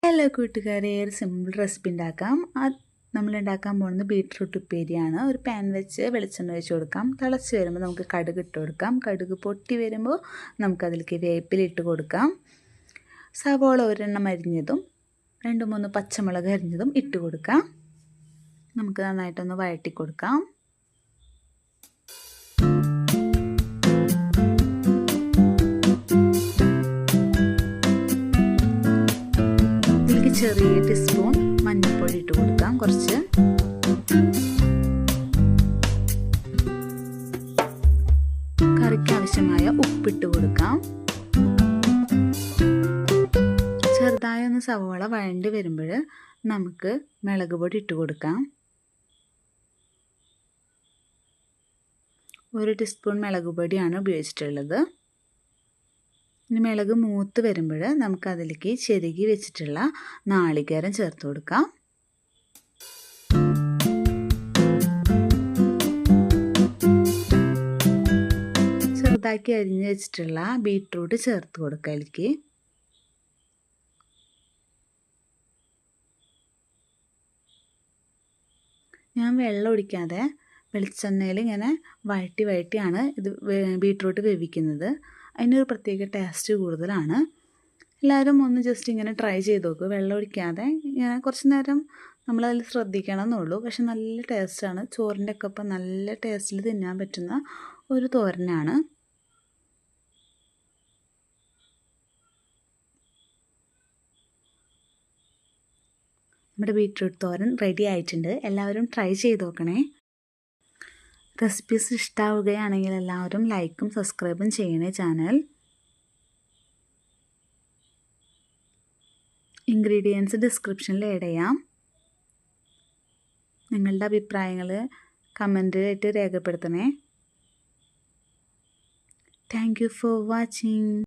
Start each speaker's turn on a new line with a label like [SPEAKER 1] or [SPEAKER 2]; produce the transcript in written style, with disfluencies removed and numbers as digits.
[SPEAKER 1] Hello കൂട്ടുകാരെ, ഒരു simple recipe ഉണ്ടാക്കാം. നമ്മൾ ഉണ്ടാക്കാൻ പോകുന്നത് ബീട്രൂട്ട് ഉപ്പേരിയാണ്. ഒരു പാൻ വെച്ച് വെളിച്ചെണ്ണ ഒഴിച്ച് കൊടുക്കാം. തിളച്ച് വരുമ്പോൾ നമുക്ക് കടുക് ഇട്ട് കൊടുക്കാം. കടുക് പൊട്ടി വരുമ്പോൾ നമുക്കതിലേക്ക് വേപ്പിലിട്ട് കൊടുക്കാം. സവോള ഒരെണ്ണം അരിഞ്ഞതും 2-3 പച്ചമുളക് അരിഞ്ഞതും ഇട്ട് കൊടുക്കാം. നമുക്ക് നന്നായിട്ടൊന്ന് വഴറ്റി കൊടുക്കാം. ചെറിയ ടീസ്പൂൺ മഞ്ഞൾപ്പൊടി ഇട്ട് കൊടുക്കാം. കുറച്ച് കറിക്ക് ആവശ്യമായ ഉപ്പിട്ട് കൊടുക്കാം. ചെറുതായി ഒന്ന് സവോള വഴണ്ടി വരുമ്പോൾ നമുക്ക് മുളക് പൊടി ഇട്ട് കൊടുക്കാം. 1 ടീസ്പൂൺ മുളക് പൊടിയാണ് ഉപയോഗിച്ചിട്ടുള്ളത്. ഇനി മുളക് മൂത്ത് വരുമ്പോൾ നമുക്കതിലേക്ക് ചെരുകി വെച്ചിട്ടുള്ള നാളികേരം ചേർത്ത് കൊടുക്കാം. ചെറുതാക്കി അരിഞ്ഞ് വെച്ചിട്ടുള്ള ബീട്രൂട്ട് ചേർത്ത് കൊടുക്കുക. അതിലേക്ക് ഞാൻ വെള്ളം ഒഴിക്കാതെ വെളിച്ചെണ്ണയിൽ ഇങ്ങനെ വഴറ്റിയാണ് ഇത് ബീട്രൂട്ട് വേവിക്കുന്നത്. അതിനൊരു പ്രത്യേക ടേസ്റ്റ് കൂടുതലാണ്. എല്ലാവരും ഒന്ന് ജസ്റ്റ് ഇങ്ങനെ ട്രൈ ചെയ്ത് നോക്കുക. വെള്ളം ഒഴിക്കാതെ ഇങ്ങനെ കുറച്ച് നേരം നമ്മളതിൽ ശ്രദ്ധിക്കണം എന്നുള്ളൂ. പക്ഷെ നല്ല ടേസ്റ്റാണ്. ചോറിൻ്റെ ഒക്കെ ഒപ്പം നല്ല ടേസ്റ്റിൽ തിന്നാൻ പറ്റുന്ന ഒരു തോരനാണ്. നമ്മുടെ ബീട്രൂട്ട് തോരൻ റെഡി ആയിട്ടുണ്ട്. എല്ലാവരും ട്രൈ ചെയ്ത് നോക്കണേ. റെസിപ്പീസ് ഇഷ്ടമാവുകയാണെങ്കിൽ എല്ലാവരും ലൈക്കും സബ്സ്ക്രൈബും ചെയ്യണേ ചാനൽ. ഇൻഗ്രീഡിയൻസ് ഡിസ്ക്രിപ്ഷനിൽ ആഡ് ചെയ്യാം. നിങ്ങളുടെ അഭിപ്രായങ്ങൾ കമൻറ്റായിട്ട് രേഖപ്പെടുത്തണേ. Thank you for watching.